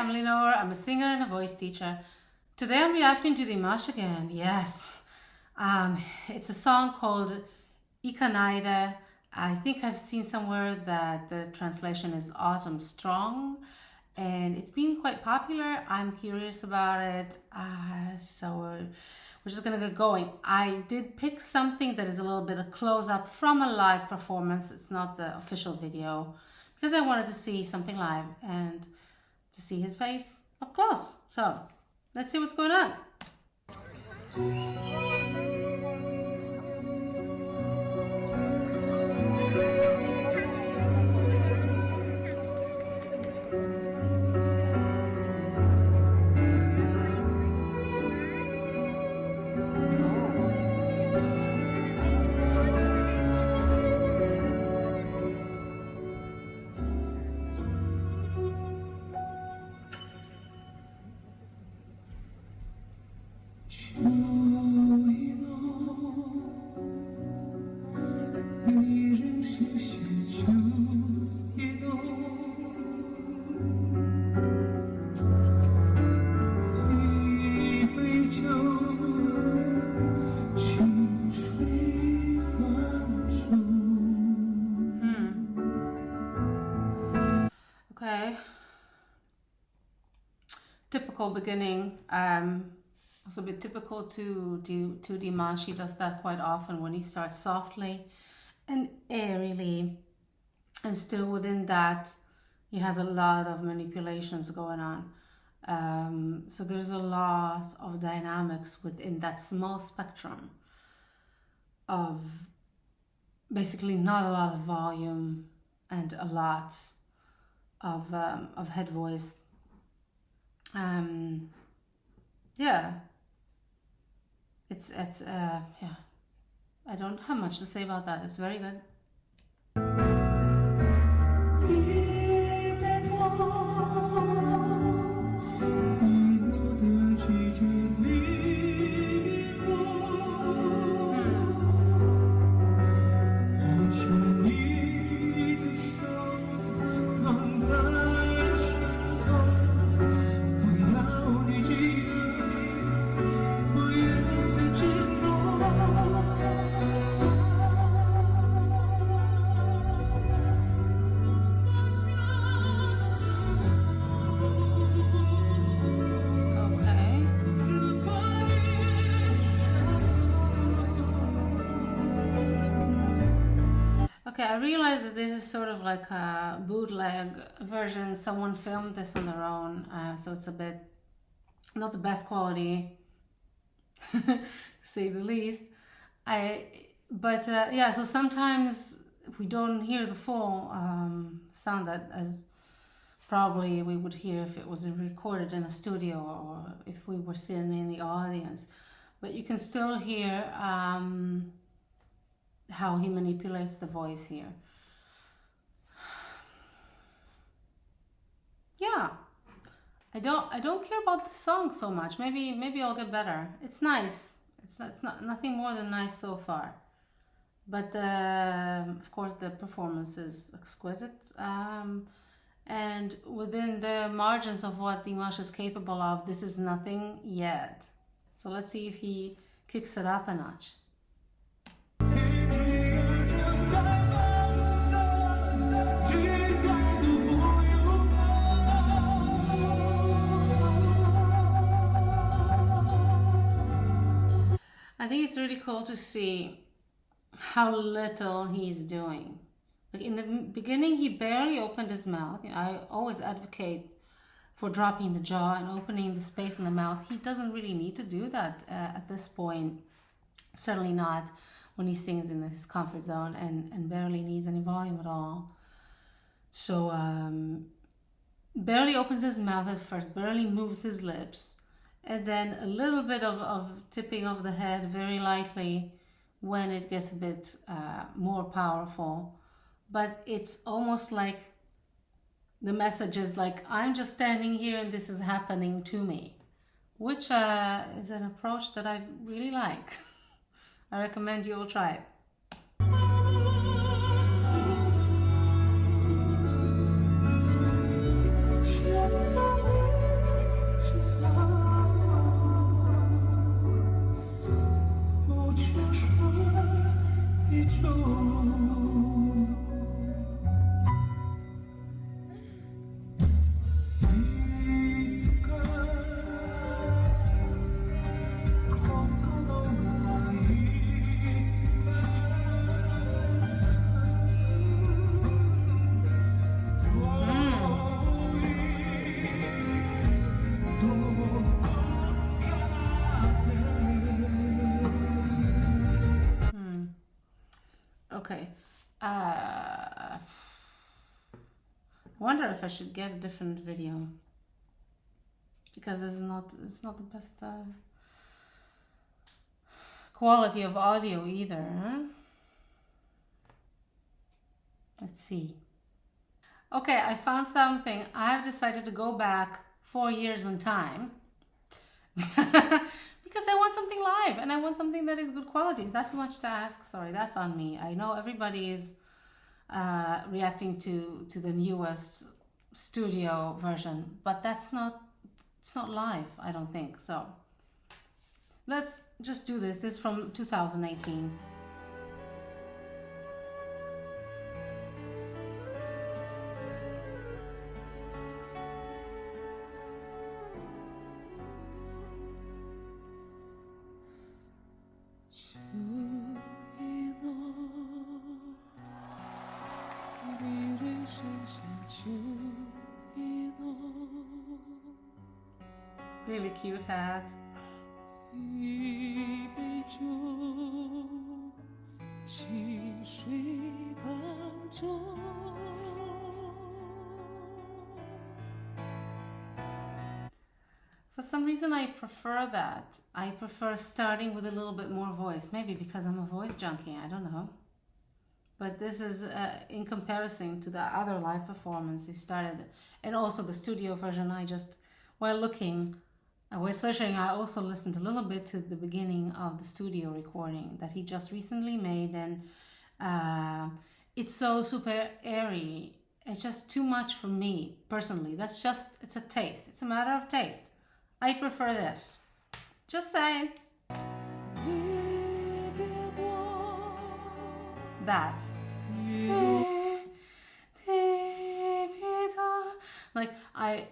I'm Lenore. I'm a singer and a voice teacher. Today I'm reacting to Dimash again. Yes. It's a song called Ikanaide. I think I've seen somewhere that the translation is Autumn Strong, and it's been quite popular. I'm curious about it, so we're just gonna get going. I did pick something that is a little bit of close-up from a live performance. It's not the official video, because I wanted to see something live and to see his face up close. So let's see what's going on. Okay. Typical beginning. Also a bit typical to Dimash. He does that quite often when he starts softly and airily, and still within that he has a lot of manipulations going on. So there's a lot of dynamics within that small spectrum of basically not a lot of volume and a lot of head voice. Yeah, it's yeah, I don't have much to say about that. It's very good. Okay, I realize that this is sort of like a bootleg version. Someone filmed this on their own, so it's a bit not the best quality, to say the least. Yeah, so sometimes we don't hear the full sound that as probably we would hear if it was recorded in a studio or if we were sitting in the audience. But you can still hear how he manipulates the voice here. Yeah, I don't care about the song so much. Maybe I'll get better. It's nice. It's not nothing more than nice so far. But of course the performance is exquisite. And within the margins of what Dimash is capable of, this is nothing yet. So let's see if he kicks it up a notch. I think it's really cool to see how little he's doing. Like in the beginning, he barely opened his mouth. I always advocate for dropping the jaw and opening the space in the mouth. He doesn't really need to do that at this point. Certainly not when he sings in his comfort zone and barely needs any volume at all. So barely opens his mouth at first, barely moves his lips, and then a little bit of tipping of the head very lightly when it gets a bit more powerful. But it's almost like the message is like, I'm just standing here and this is happening to me, which is an approach that I really like. I recommend you all try it. I wonder if I should get a different video, because it's not the best quality of audio either. Huh? Let's see. Okay, I found something. I've decided to go back 4 years in time because I want something live and I want something that is good quality. Is that too much to ask? Sorry, that's on me. I know everybody is reacting to the newest studio version, but it's not live, I don't think. So let's just do this. This is from 2018. Really cute hat. For some reason I prefer that. I prefer starting with a little bit more voice. Maybe because I'm a voice junkie, I don't know. But this is in comparison to the other live performance he started, and also the studio version. While searching, I also listened a little bit to the beginning of the studio recording that he just recently made, and it's so super airy. It's just too much for me personally. It's a taste. It's a matter of taste. I prefer this. Just saying. That. Like I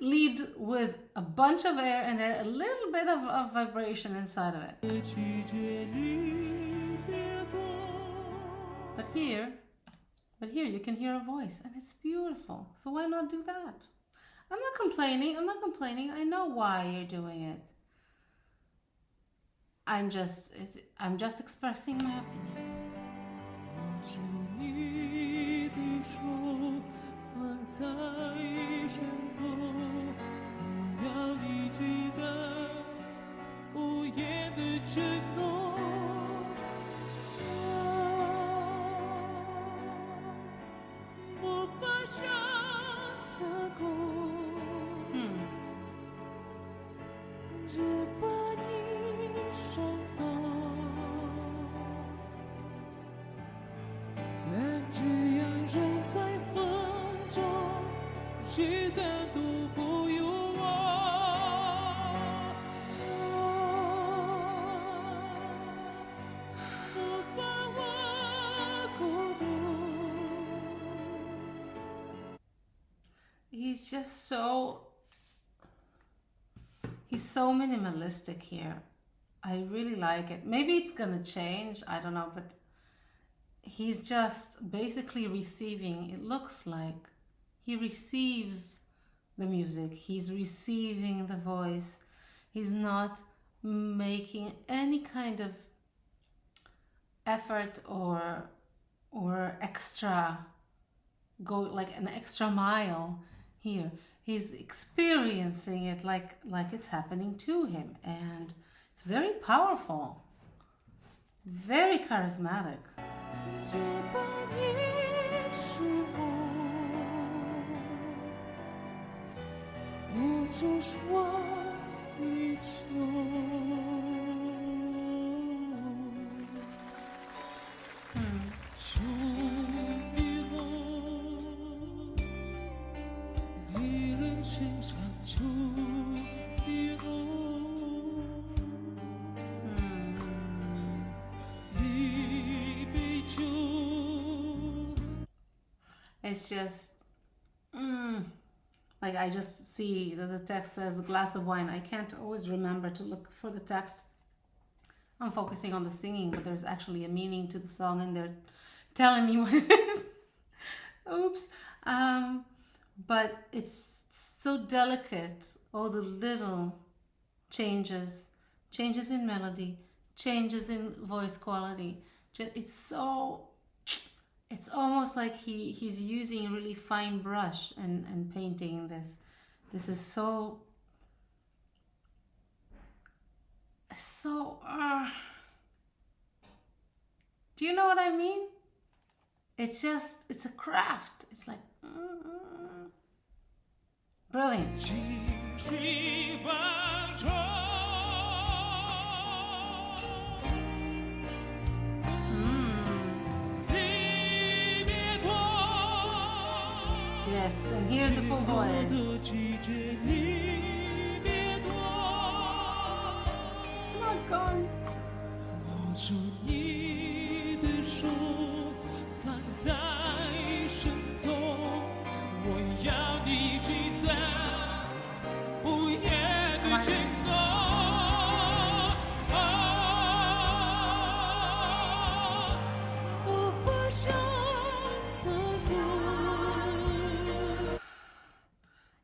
lead with a bunch of air and there a little bit of vibration inside of it. But here you can hear a voice and it's beautiful. So why not do that? I'm not complaining. I know why you're doing it. I'm just expressing my opinion. He's so minimalistic here. I really like it. Maybe it's gonna change, I don't know, but he's just basically receiving. It looks like he receives the music, he's receiving the voice. He's not making any kind of effort or extra an extra mile here. He's experiencing it like it's happening to him, and it's very powerful, very charismatic. It's just like I just see that the text says a glass of wine. I can't always remember to look for the text. I'm focusing on the singing, but there's actually a meaning to the song and they're telling me what it is. Oops. But it's so delicate, all the little changes in melody, changes in voice quality. It's so it's almost like he's using a really fine brush and painting this. This is so do you know what I mean? It's a craft. It's like brilliant. Yes, and here's the full voice. No, it's gone.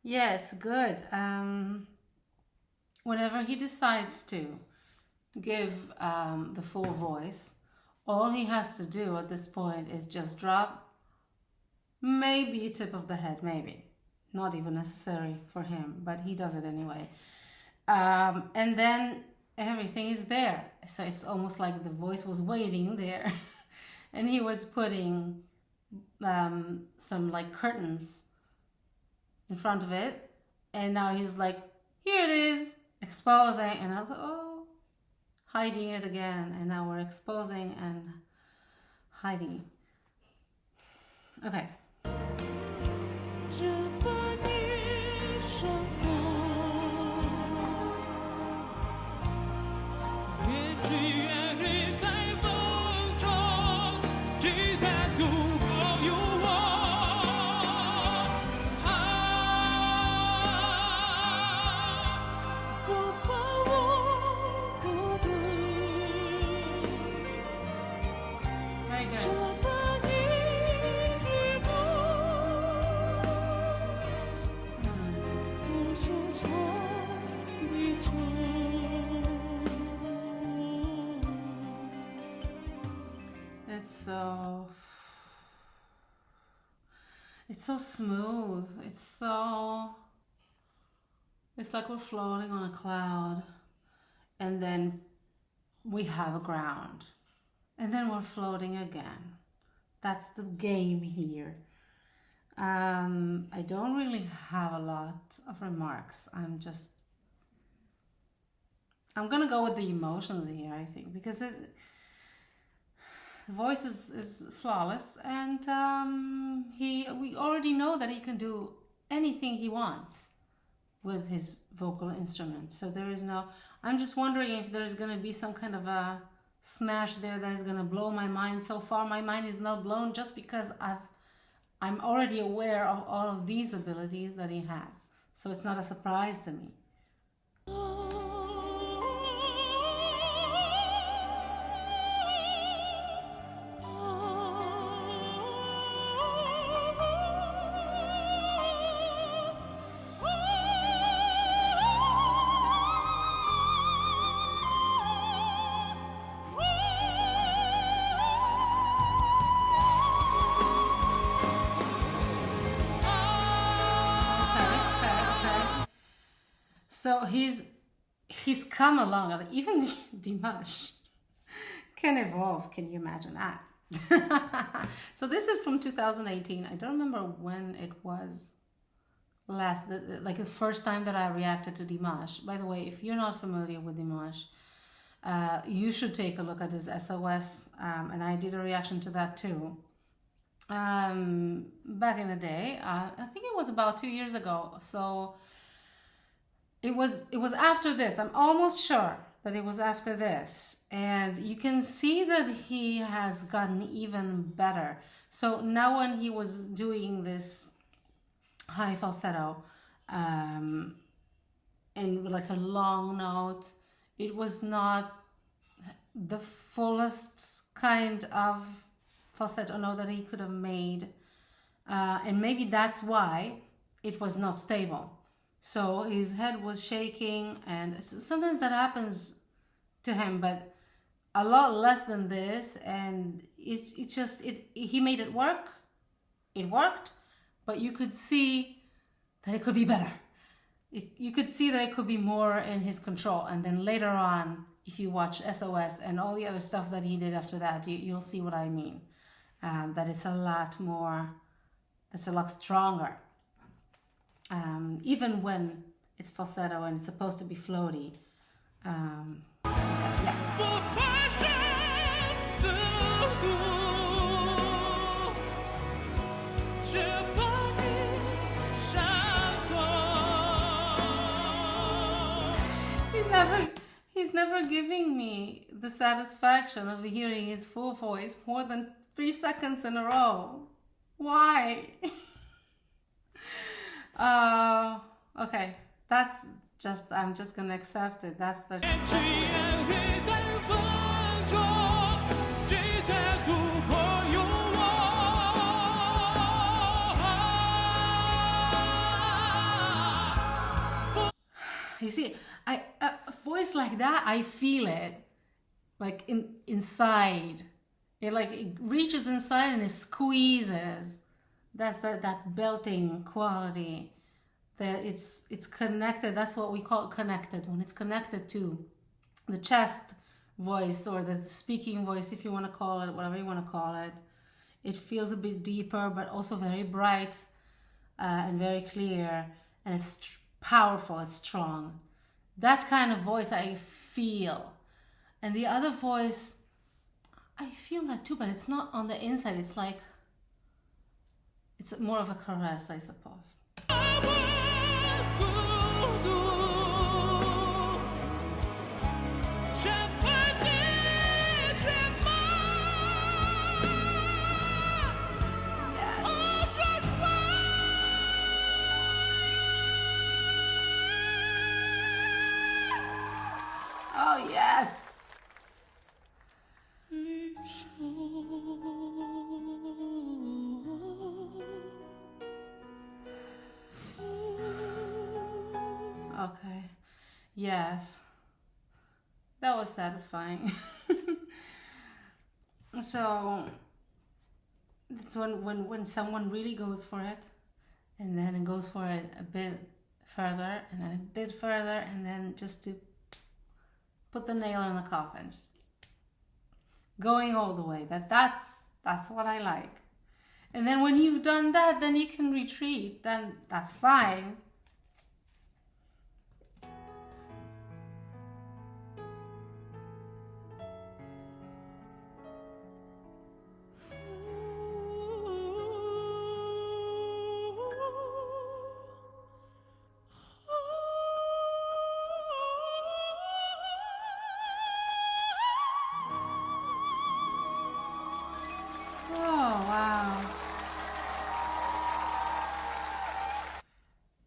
Yeah, it's good. Whenever he decides to give the full voice, all he has to do at this point is just drop maybe a tip of the head, maybe. Not even necessary for him, but he does it anyway. And then everything is there. So it's almost like the voice was waiting there and he was putting some like curtains in front of it, and now he's like, here it is, exposing, and I was like, oh, hiding it again, and now we're exposing and hiding. Okay. It's so smooth. It's like we're floating on a cloud, and then we have a ground, and then we're floating again. That's the game here. I don't really have a lot of remarks. I'm gonna go with the emotions here, I think, because the voice is flawless, and we already know that he can do anything he wants with his vocal instrument. So there is no, I'm just wondering if there's gonna be some kind of a smash there that is gonna blow my mind. So far my mind is not blown just because I'm already aware of all of these abilities that he has. So it's not a surprise to me. So he's come along. Even Dimash can evolve. Can you imagine that? So this is from 2018. I don't remember when it was like the first time that I reacted to Dimash. By the way, if you're not familiar with Dimash, you should take a look at his SOS, and I did a reaction to that too. Back in the day, I think it was about 2 years ago. So it was after this. I'm almost sure that it was after this, and you can see that he has gotten even better. So now when he was doing this high falsetto and like a long note, it was not the fullest kind of falsetto note that he could have made, and maybe that's why it was not stable. So his head was shaking, and sometimes that happens to him, but a lot less than this, and he made it work. It worked, but you could see that it could be better. You could see that it could be more in his control. And then later on, if you watch SOS and all the other stuff that he did after that, you'll see what I mean. That it's a lot more, that's a lot stronger. Even when it's falsetto and it's supposed to be floaty. He's never giving me the satisfaction of hearing his full voice more than 3 seconds in a row. Why? Okay, that's just, I'm just gonna accept it. That's the you see, a voice like that, I feel it, like inside. It reaches inside and it squeezes. That's that belting quality. That it's connected. That's what we call connected. When it's connected to the chest voice or the speaking voice, if you want to call it, whatever you want to call it, it feels a bit deeper, but also very bright and very clear, and it's powerful. It's strong. That kind of voice I feel, and the other voice, I feel that too, but it's not on the inside. It's like, it's more of a caress, I suppose. Oh, yes. Okay. Yes. That was satisfying. So it's when someone really goes for it, and then it goes for it a bit further, and then a bit further, and then just to put the nail in the coffin, just going all the way. That's what I like. And then when you've done that, then you can retreat. Then that's fine.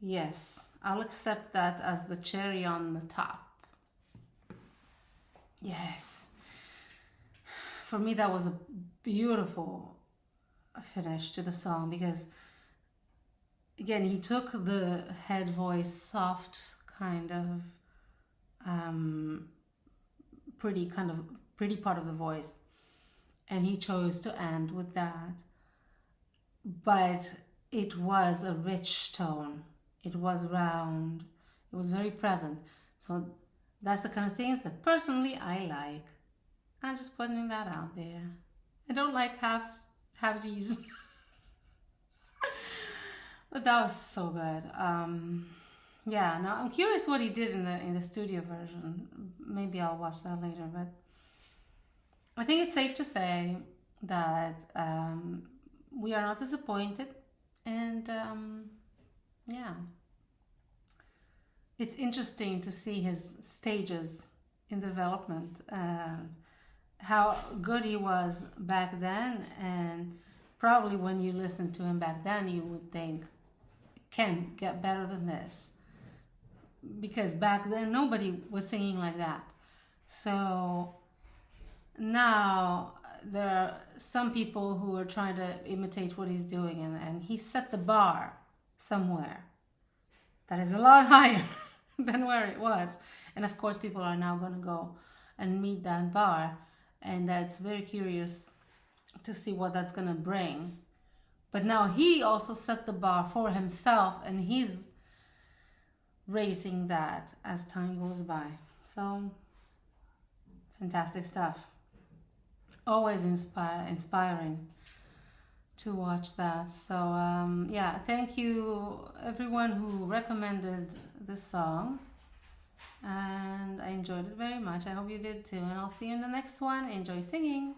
Yes, I'll accept that as the cherry on the top. Yes. For me, that was a beautiful finish to the song, because, again, he took the head voice, soft, kind of, pretty part of the voice, and he chose to end with that. But it was a rich tone. It was round. It was very present. So that's the kind of things that personally I like. I'm just putting that out there. I don't like halvesies. But that was so good. Yeah, now I'm curious what he did in the studio version. Maybe I'll watch that later, but I think it's safe to say that we are not disappointed, and yeah, it's interesting to see his stages in development, how good he was back then, and probably when you listen to him back then, you would think, can get better than this, because back then nobody was singing like that. So now there are some people who are trying to imitate what he's doing, and he set the bar somewhere that is a lot higher than where it was. And of course, people are now going to go and meet that bar, and that's very curious to see what that's gonna bring. But now he also set the bar for himself, and he's raising that as time goes by. So fantastic stuff. Always inspiring to watch that. So yeah, thank you everyone who recommended this song, and I enjoyed it very much. I hope you did too, and I'll see you in the next one. Enjoy singing.